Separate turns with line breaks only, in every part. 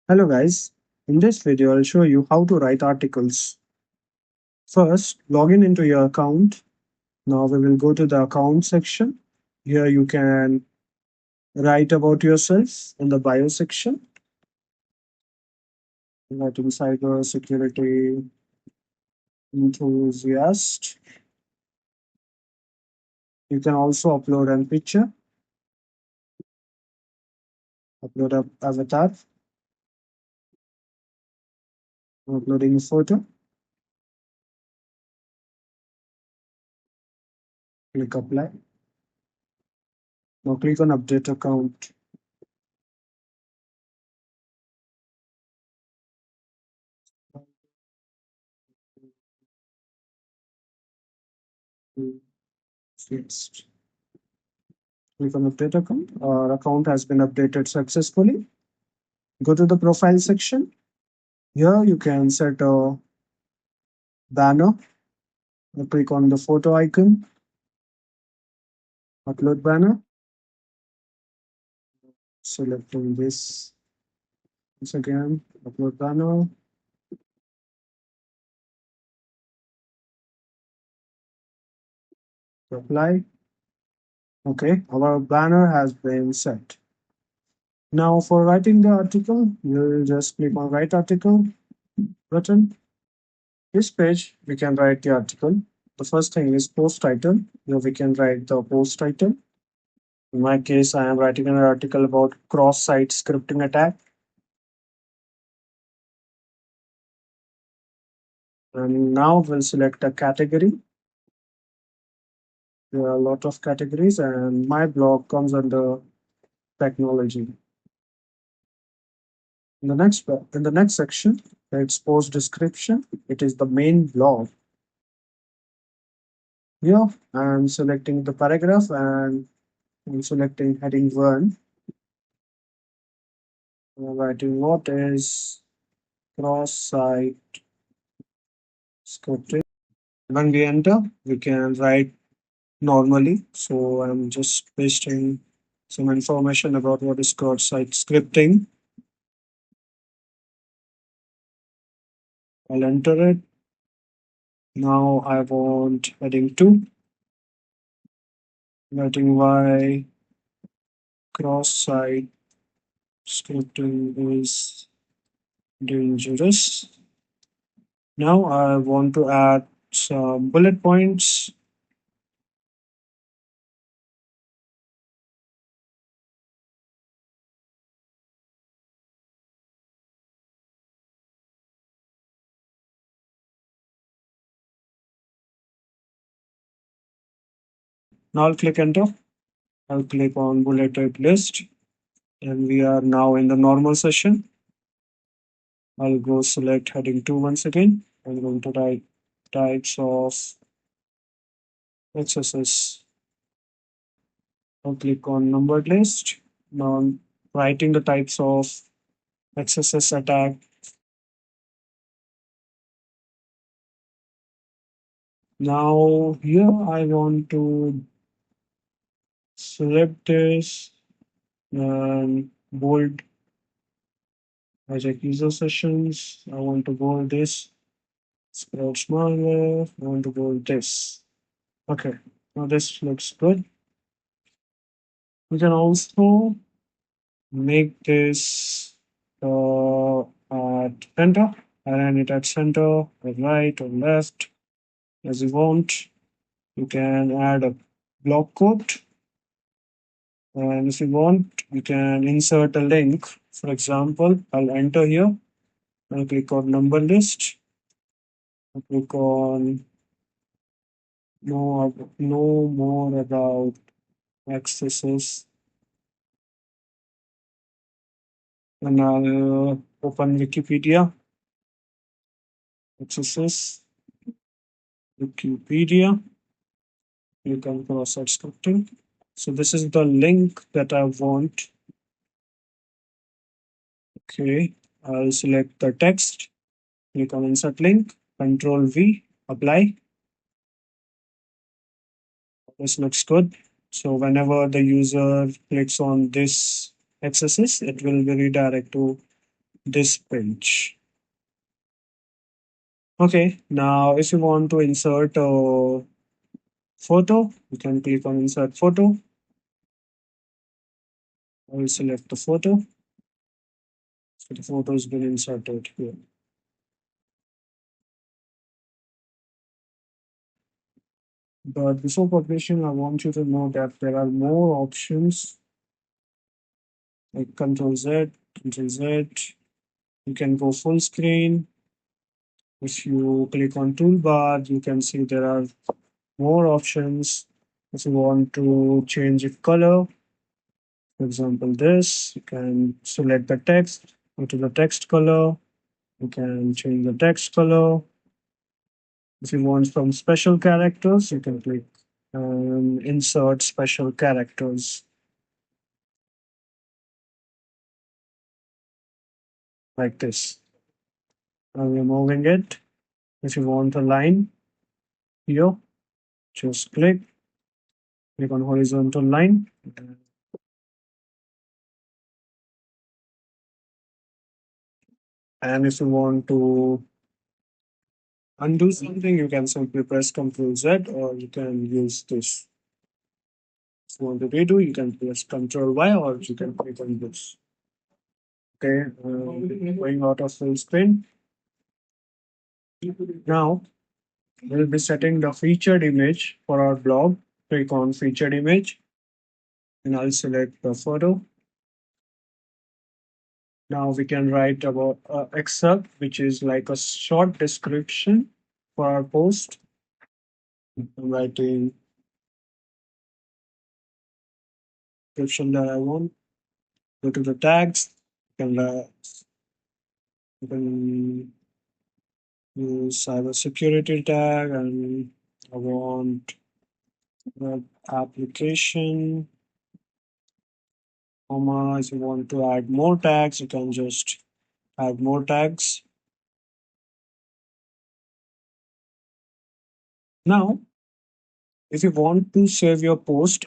Hello guys, in this video I'll show you how to write articles. First, log in into your account. Now we will go to the account section. Here you can write about yourself in the bio section. Writing cyber security enthusiast. You can also upload a picture, upload a avatar, uploading a photo, click apply. Now click on update account. Next. Click on update account. Our account has been updated successfully. Go to the profile section. Here you can set a banner. Click on the photo icon, upload banner, selecting this once again, upload banner, apply. Okay, our banner has been set. Now for writing the article, you'll just click on write article button. This page, we can write the article. The first thing is post title. Here we can write the post title. In my case, I am writing an article about cross-site scripting attack. And now we'll select a category. There are a lot of categories, and my blog comes under technology. In the next section, it's post description. It is the main blog. Here, I'm selecting the paragraph and I'm selecting heading 1. I'm writing what is cross-site scripting. When we enter, we can write normally. So I'm just pasting some information about what is cross-site scripting. I'll enter it. Now I want heading 2, writing why cross-site scripting is dangerous. Now I want to add some bullet points. Now I'll click enter. I'll click on bulleted list, and we are now in the normal session. I'll go select heading 2 once again. I'm going to write types of XSS. I'll click on numbered list. Now I'm writing the types of XSS attack. Now here I want to select this and bold hijack user sessions. I want to bold this. Spread smaller. I want to bold this. Okay, now this looks good. We can also make this at center, align it at center, or right, or left, as you want. You can add a block quote, and if you want, you can insert a link. For example, I'll enter here. I'll click on number list. I'll click on know more about accesses, and I'll open Wikipedia. Accesses, Wikipedia. Click on cross-site scripting. So this is the link that I want. Okay, I'll select the text. Click on insert link. Control V. Apply. This looks good. So whenever the user clicks on this accesses, it will be redirect to this page. Okay, now if you want to insert a photo, you can click on insert photo. I will select the photo. So the photo has been inserted here. But before publishing, I want you to know that there are more options like Control Z, Control Z. You can go full screen. If you click on toolbar, you can see there are more options. If you want to change the color, for example, this, you can select the text, go to the text color. You can change the text color. If you want some special characters, you can click insert special characters like this. I'm removing it. If you want a line here, just click on horizontal line. And if you want to undo something, you can simply press Ctrl Z or you can use this. If you want to redo, you can press Ctrl Y or you can click on this. Okay, going out of full screen. Now we'll be setting the featured image for our blog. Click on featured image and I'll select the photo. Now we can write about excerpt, which is like a short description for our post. I'm writing description that I want. Go to the tags. You can use cybersecurity tag, and I want web application. Comma. If you want to add more tags, you can just add more tags. Now, if you want to save your post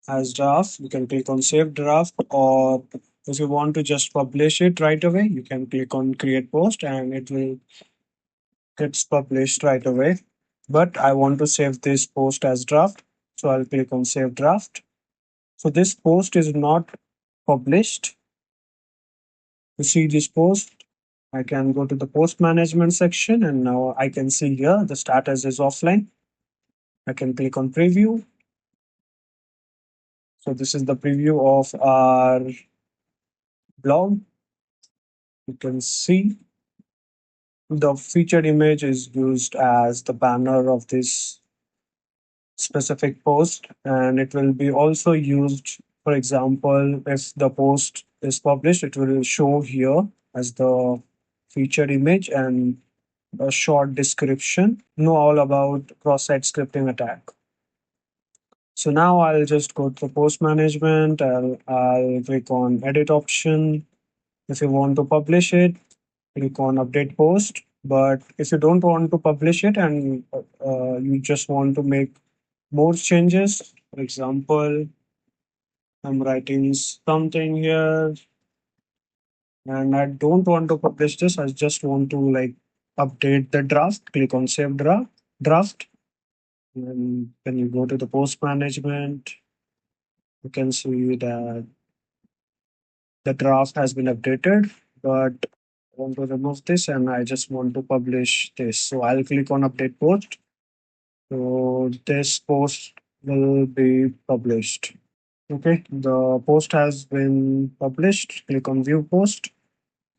as draft, you can click on save draft, or if you want to just publish it right away, you can click on create post and it will get published right away. But I want to save this post as draft, so I'll click on save draft. So this post is not published. To see this post, I can go to the post management section and now I can see here the status is offline. I can click on preview. So this is the preview of our blog. You can see the featured image is used as the banner of this specific post, and it will be also used, for example, if the post is published, it will show here as the featured image and a short description. Know all about cross-site scripting attack. So now I'll just go to post management. I'll click on edit option. If you want to publish it, click on update post. But if you don't want to publish it and you just want to make more changes, for example, I'm writing something here and I don't want to publish this. I just want to like update the draft. Click on save draft. And when you go to the post management, you can see that the draft has been updated, but I want to remove this and I just want to publish this. So I'll click on update post. So this post will be published. Okay, the post has been published. Click on view post.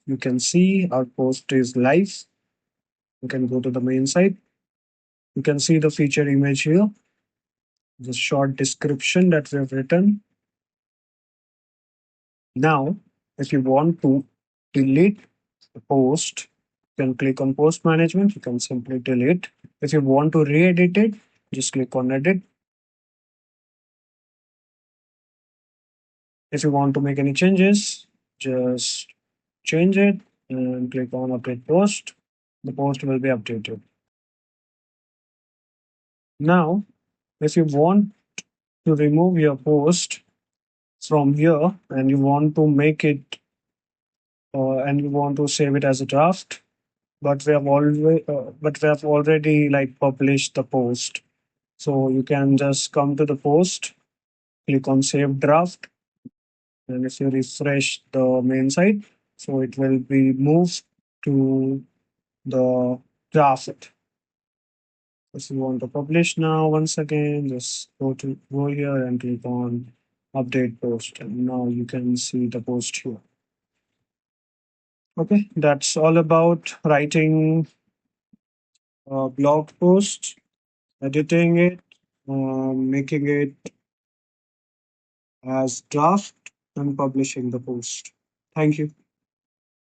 You can see our post is live. You can go to the main site. You can see the feature image here, the short description that we have written. Now, if you want to delete the post, you can click on post management. You can simply delete. If you want to re-edit it, just click on edit. If you want to make any changes, just change it and click on update post. The post will be updated. Now, if you want to remove your post from here and you want to make it and you want to save it as a draft, but we have already like published the post. So you can just come to the post, click on save draft, and if you refresh the main site, so it will be moved to the draft. If you want to publish now, once again, just go here and click on update post, and now you can see the post here. Okay, that's all about writing a blog post, editing it, making it as draft, and publishing the post. Thank you.